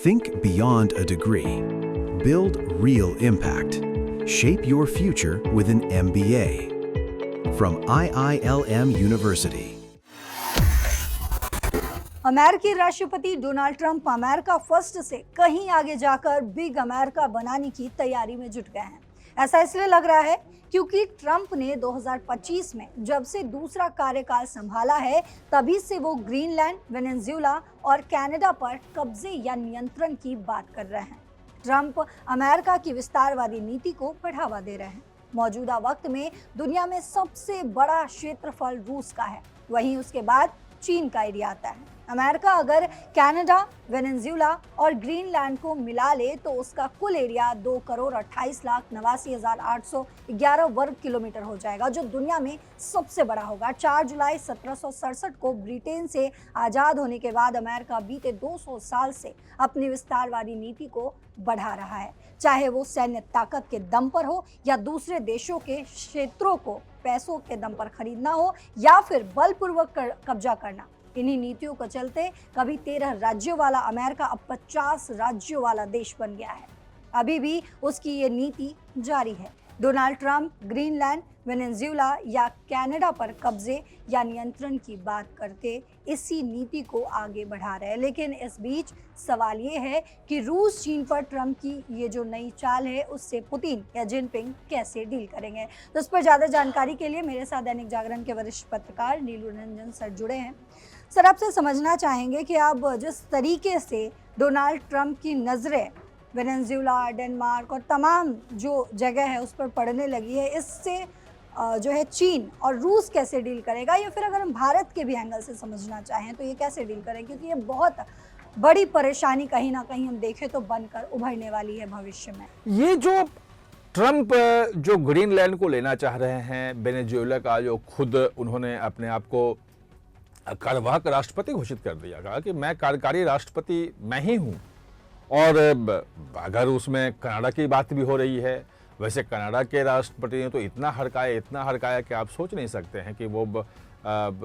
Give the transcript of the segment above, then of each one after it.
Think beyond a degree. Build real impact. Shape your future with an MBA. From IILM University. अमेरिकी राष्ट्रपति Donald Trump America first से कहीं आगे जाकर big America बनाने की तैयारी में जुट गए हैं। ऐसा इसलिए लग रहा है क्योंकि ट्रंप ने 2025 में जब से दूसरा कार्यकाल संभाला है तभी से वो ग्रीनलैंड, वेनेजुएला और कनाडा पर कब्जे या नियंत्रण की बात कर रहे हैं। ट्रंप अमेरिका की विस्तारवादी नीति को बढ़ावा दे रहे हैं। मौजूदा वक्त में दुनिया में सबसे बड़ा क्षेत्रफल रूस का है, वहीं उसके बाद चीन का एरिया आता है। अमेरिका अगर कनाडा, वेनेजुएला और ग्रीनलैंड को मिला ले तो उसका कुल एरिया 2,28,89,811 वर्ग किलोमीटर हो जाएगा, जो दुनिया में सबसे बड़ा होगा। 4 जुलाई 1767 को ब्रिटेन से आज़ाद होने के बाद अमेरिका बीते 200 साल से अपनी विस्तारवादी नीति को बढ़ा रहा है, चाहे वो सैन्य ताकत के दम पर हो या दूसरे देशों के क्षेत्रों को पैसों के दम पर खरीदना हो या फिर बलपूर्वक कब्जा करना। इन्हीं नीतियों को चलते कभी 13 राज्यों वाला अमेरिका अब 50 राज्यों वाला देश बन गया है। अभी भी उसकी ये नीति जारी है। डोनाल्ड ट्रंप ग्रीनलैंड, वेनेजुएला या कनाडा पर कब्जे या नियंत्रण की बात करके इसी नीति को आगे बढ़ा रहे हैं। लेकिन इस बीच सवाल ये है कि रूस चीन पर ट्रंप की ये जो नई चाल है उससे पुतिन या जिनपिंग कैसे डील करेंगे। तो इस पर ज़्यादा जानकारी के लिए मेरे साथ दैनिक जागरण के वरिष्ठ पत्रकार नीलू रंजन सर जुड़े हैं। सर, आपसे समझना चाहेंगे कि अब जिस तरीके से डोनाल्ड ट्रंप की नज़रें वेनेजुएला, डेनमार्क और तमाम जो जगह है उस पर पड़ने लगी है, इससे जो है चीन और रूस कैसे डील करेगा, या फिर अगर हम भारत के भी एंगल से समझना चाहें तो ये कैसे डील करें, क्योंकि ये बहुत बड़ी परेशानी कहीं ना कहीं हम देखें तो बनकर उभरने वाली है भविष्य में। ये जो ट्रंप जो ग्रीनलैंड को लेना चाह रहे हैं, वेनेजुएला का जो खुद उन्होंने अपने आप को कार्यवाहक राष्ट्रपति घोषित कर दिया, कहा कि मैं कार्यकारी राष्ट्रपति मैं ही हूँ। और अगर उसमें कनाडा की बात भी हो रही है, वैसे कनाडा के राष्ट्रपति ने तो इतना हड़काया कि आप सोच नहीं सकते हैं कि वो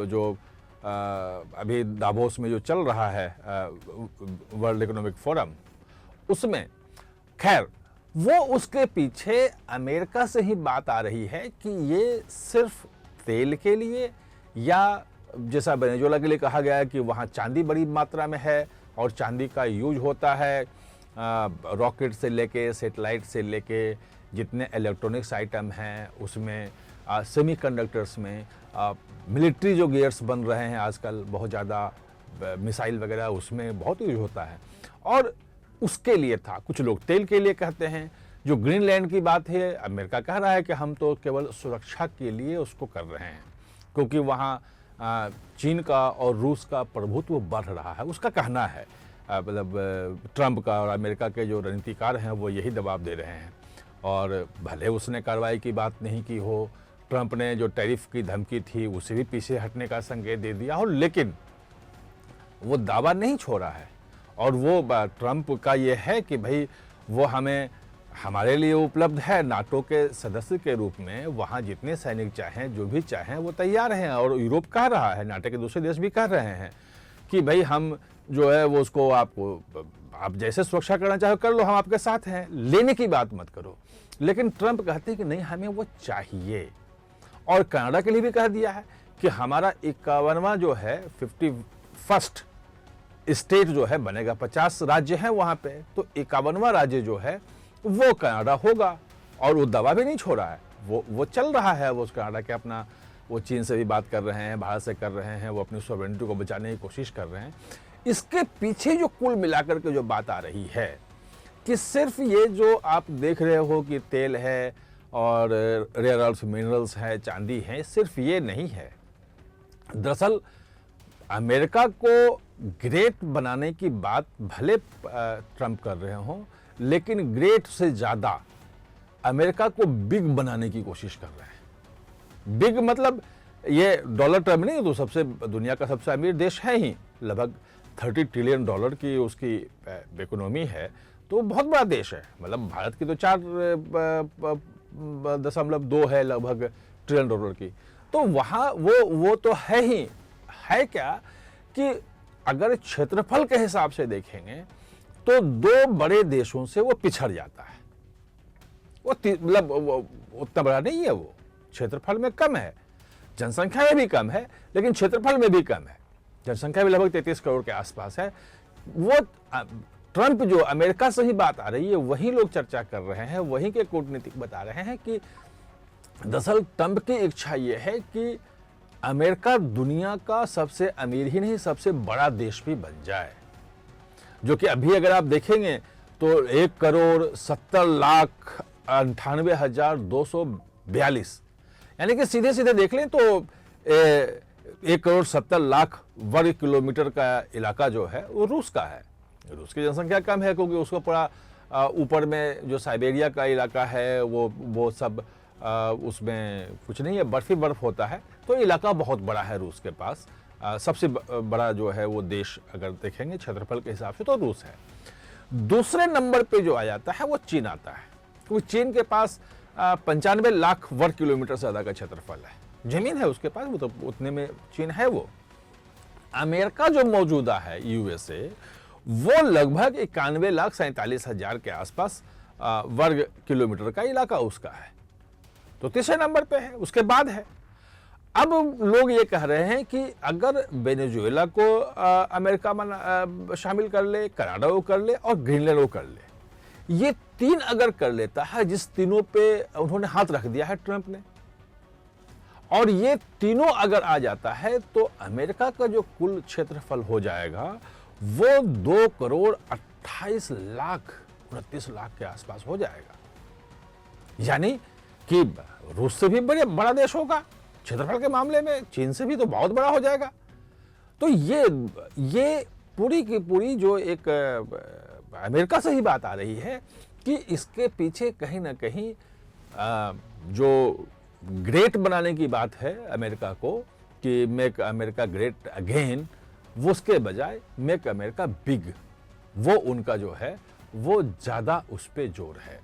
जो अभी दावोस में जो चल रहा है वर्ल्ड इकोनॉमिक फोरम, उसमें खैर वो उसके पीछे अमेरिका से ही बात आ रही है कि ये सिर्फ तेल के लिए, या जैसा वेनेजुएला के लिए कहा गया है कि वहाँ चांदी बड़ी मात्रा में है और चांदी का यूज होता है रॉकेट से लेके सैटेलाइट से लेके जितने इलेक्ट्रॉनिक्स आइटम हैं उसमें, सेमीकंडक्टर्स में, मिलिट्री जो गियर्स बन रहे हैं आजकल बहुत ज़्यादा, मिसाइल वगैरह उसमें बहुत यूज होता है। और उसके लिए था, कुछ लोग तेल के लिए कहते हैं। जो ग्रीनलैंड की बात है, अमेरिका कह रहा है कि हम तो केवल सुरक्षा के लिए उसको कर रहे हैं, क्योंकि वहाँ चीन का और रूस का प्रभुत्व बढ़ रहा है, उसका कहना है। मतलब ट्रंप का और अमेरिका के जो रणनीतिकार हैं वो यही दबाव दे रहे हैं। और भले उसने कार्रवाई की बात नहीं की हो, ट्रंप ने जो टैरिफ की धमकी थी उसे भी पीछे हटने का संकेत दे दिया हो, लेकिन वो दावा नहीं छोड़ा है। और वो ट्रंप का ये है कि भाई वो हमारे लिए उपलब्ध है नाटो के सदस्य के रूप में, वहाँ जितने सैनिक चाहें, जो भी चाहें वो तैयार हैं। और यूरोप कह रहा है, नाटो के दूसरे देश भी कह रहे हैं कि भाई हम जो है वो उसको आप जैसे सुरक्षा करना चाहो कर लो, हम आपके साथ हैं, लेने की बात मत करो। लेकिन ट्रंप कहते हैं कि नहीं, हमें वो चाहिए। और कनाडा के लिए भी कह दिया है कि हमारा 51वां जो है 51st स्टेट जो है बनेगा, 50 राज्य हैं वहाँ पे, तो 51वां राज्य जो है वो कनाडा होगा। और वो दवा भी नहीं छोड़ा है, वो चल रहा है। वो कनाडा के अपना वो चीन से भी बात कर रहे हैं, भारत से कर रहे हैं, वो अपनी सॉवरेनिटी को बचाने की कोशिश कर रहे हैं। इसके पीछे जो कुल मिलाकर के जो बात आ रही है कि सिर्फ ये जो आप देख रहे हो कि तेल है और रेयर अर्थ मिनरल्स है, चांदी है, सिर्फ ये नहीं है। दरअसल अमेरिका को ग्रेट बनाने की बात भले ट्रंप कर रहे हों, लेकिन ग्रेट से ज़्यादा अमेरिका को बिग बनाने की कोशिश कर रहे हैं। बिग मतलब ये डॉलर टर्म नहीं, तो सबसे दुनिया का सबसे अमीर देश है ही, लगभग $30 ट्रिलियन की उसकी इकोनॉमी है, तो बहुत बड़ा देश है। मतलब भारत की तो 4.2 है लगभग $1 ट्रिलियन की। तो वहाँ वो तो है ही है। क्या कि अगर क्षेत्रफल के हिसाब से देखेंगे तो दो बड़े देशों से वो पिछड़ जाता है। मतलब उतना बड़ा नहीं है, वो क्षेत्रफल में कम है, जनसंख्या में भी कम है, लेकिन क्षेत्रफल में भी कम है। जनसंख्या भी लगभग 33 करोड़ के आसपास है। वो ट्रंप जो अमेरिका से ही बात आ रही है, वही लोग चर्चा कर रहे हैं, वहीं के कूटनीतिक बता रहे हैं कि दरअसल ट्रंप की इच्छा ये है कि अमेरिका दुनिया का सबसे अमीर ही नहीं, सबसे बड़ा देश भी बन जाए, जो कि अभी अगर आप देखेंगे तो 1,97,98,242, यानी कि सीधे सीधे देख लें तो 1,70,00,000 वर्ग किलोमीटर का इलाका जो है वो रूस का है। रूस की जनसंख्या कम है क्योंकि उसको पूरा ऊपर में जो साइबेरिया का इलाका है वो सब उसमें कुछ नहीं है, बर्फ ही बर्फ होता है, तो इलाका बहुत बड़ा है रूस के पास। सबसे बड़ा जो है वो देश अगर देखेंगे क्षेत्रफल के हिसाब से तो रूस है। दूसरे नंबर पे जो आ जाता है वो चीन आता है, क्योंकि चीन के पास 95 लाख वर्ग किलोमीटर से ज़्यादा का क्षेत्रफल है, जमीन है उसके पास, वो तो उतने में चीन है। वो अमेरिका जो मौजूदा है यूएसए, वो लगभग 91,47,000 के आसपास वर्ग किलोमीटर का इलाका उसका है, तो तीसरे नंबर पे है। उसके बाद है, अब लोग ये कह रहे हैं कि अगर वेनेजुएला को अमेरिका में शामिल कर ले, कनाडा को कर ले और ग्रीनलैंड को कर ले, ये तीन अगर कर लेता है, जिस तीनों पे उन्होंने हाथ रख दिया है ट्रंप ने, और ये तीनों अगर आ जाता है तो अमेरिका का जो कुल क्षेत्रफल हो जाएगा वो 2,28,29,00,000 के आसपास हो जाएगा, यानी कि रूस से भी बड़ा देश होगा क्षेत्रफल के मामले में, चीन से भी तो बहुत बड़ा हो जाएगा। तो ये पूरी की पूरी जो एक अमेरिका से ही बात आ रही है कि इसके पीछे कहीं ना कहीं जो ग्रेट बनाने की बात है अमेरिका को, कि मेक अमेरिका ग्रेट अगेन, वो उसके बजाय मेक अमेरिका बिग, वो उनका जो है वो ज़्यादा उस पर जोर है।